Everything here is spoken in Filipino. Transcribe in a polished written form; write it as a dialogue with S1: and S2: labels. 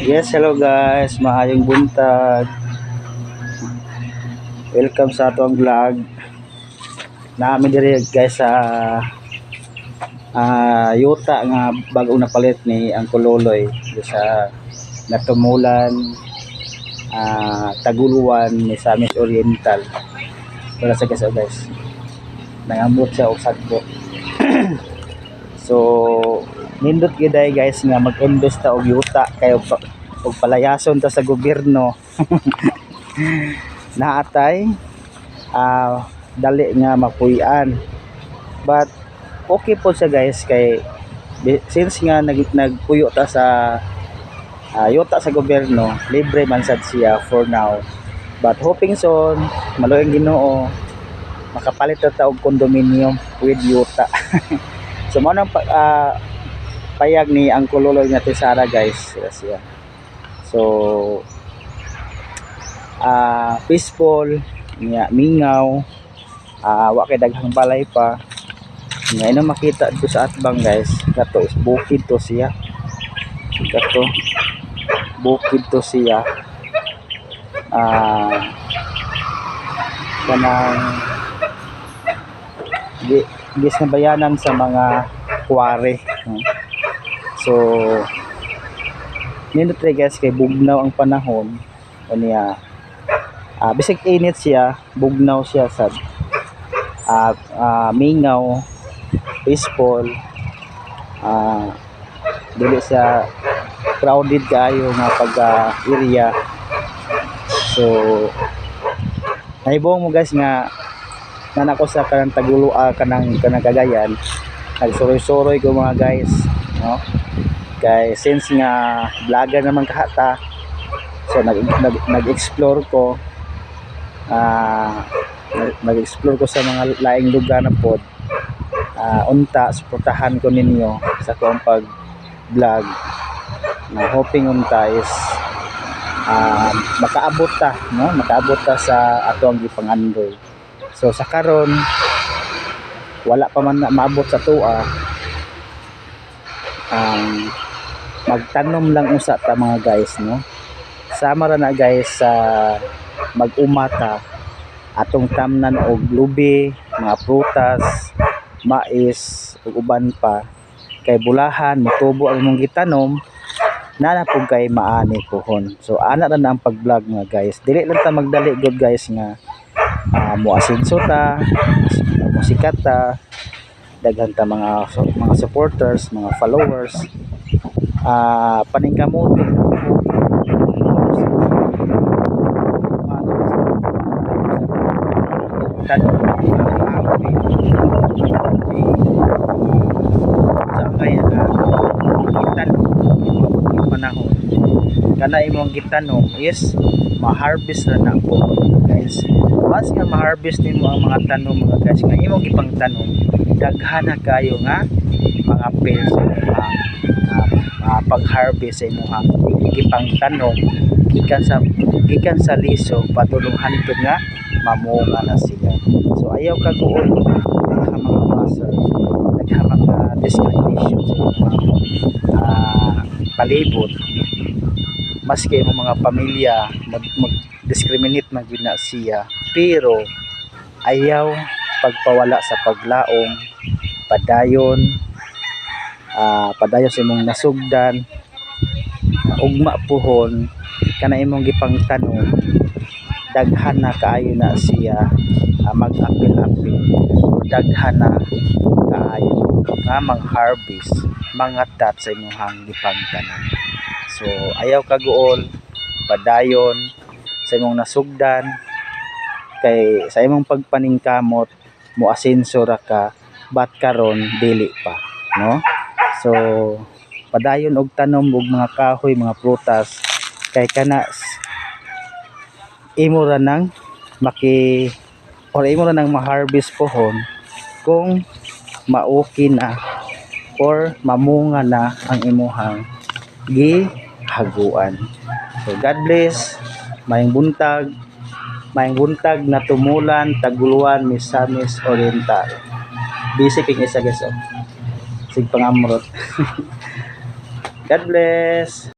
S1: Yes, hello guys, maayong buntag. Welcome sa atong vlog. Naami diri guys sa yuta nga bagong napalit ni Uncle Loloy sa Natumulan, Taguluan ni Samis Oriental. Wala sa guys. Nangamot siya og sagbo. So nindot giday guys nga mag-invest ta og yuta kay og palayason ta sa gobyerno. Naatay dali nga mapuy-an, but okay po siya guys kay since nga nagpuyo ta sa yuta sa gobyerno, libre man sad siya for now, but hoping soon maluing Ginoo makapalit ta og condominium with yuta. So mo nang payag ni Uncle Loloy nga Tisara guys siya. So peaceful nga mingaw, wa kay daghang balay pa nga ino makita dito sa atbang guys. Kato is bukid to siya, kato bukid to siya. Kanang gis na bayanan sa mga kuware. So nindot rin guys kay bugnaw ang panahon o niya. Bisig init siya, bugnaw siya sa mingaw, peaceful, dili siya crowded kayo nga pag area. So naibong mo guys nga nanako sa kanang Tagulo, kanang Cagayan, nagsuroy-suroy ko mga guys, no? Kay since nga vlogger naman kahata, so nag-explore ko, nag-explore ko sa mga laing lugar na pod. Unta suportahan ko ninyo sa akong pag vlog na hoping unta is makaabot ta, no? Makaabot ta sa atong gipangandoy. So sa karon wala pa man na maabot sa tuwa, magtanom lang usa ta mga guys, no? Sama ra na guys sa mag-umata atong tamnan og lubi, mga prutas, mais ug uban pa, kay bulahan motubo ang imong gitanom na pug kay maani pohon. So ana ra na ang pag-vlog mga guys. Dili lang ta magdali good guys nga muasinso ta, musikat ta, daghan ta mga supporters, mga followers, paningkamuti panahon kana imong gitanom is ma-harvest na po guys. Once nga ma-harvest nimo ang mga tanom mga guys nga imong gipangtanom, daghan na kayo nga mga pills pag-harvest sa imong gipangtanom gikan sa liso padulong hantod nga mamunga na siya. So ayaw ka tuon sa mga muscles, nagha mga discrimination sa mga palibot, maski mo mga pamilya mag-discriminate man gyud na siya, pero ayaw pagpawala sa paglaom, padayon sa imong nasugdan, ugma puhon kana imong gipangtanom, daghan na kaayo na siya mag-apil-apil, daghan na kaayo nga mang-harvest, mangatat sa imong gipangtanom. So ayaw kaguol, padayon sa imong nasugdan, kay sa imong pagpaningkamot muasenso ra ka, bat karon dili pa, no? So padayon og tanom og mga kahoy, mga prutas, kay kana imo ra nang imo ra nang ma-harvest pohon kung mauki na or mamunga na ang imuhang gihaguan. So God bless, maayong buntag na Tumulan, Taguluan, Misamis Oriental. Busy king isa guys, sig pangamrot. God bless.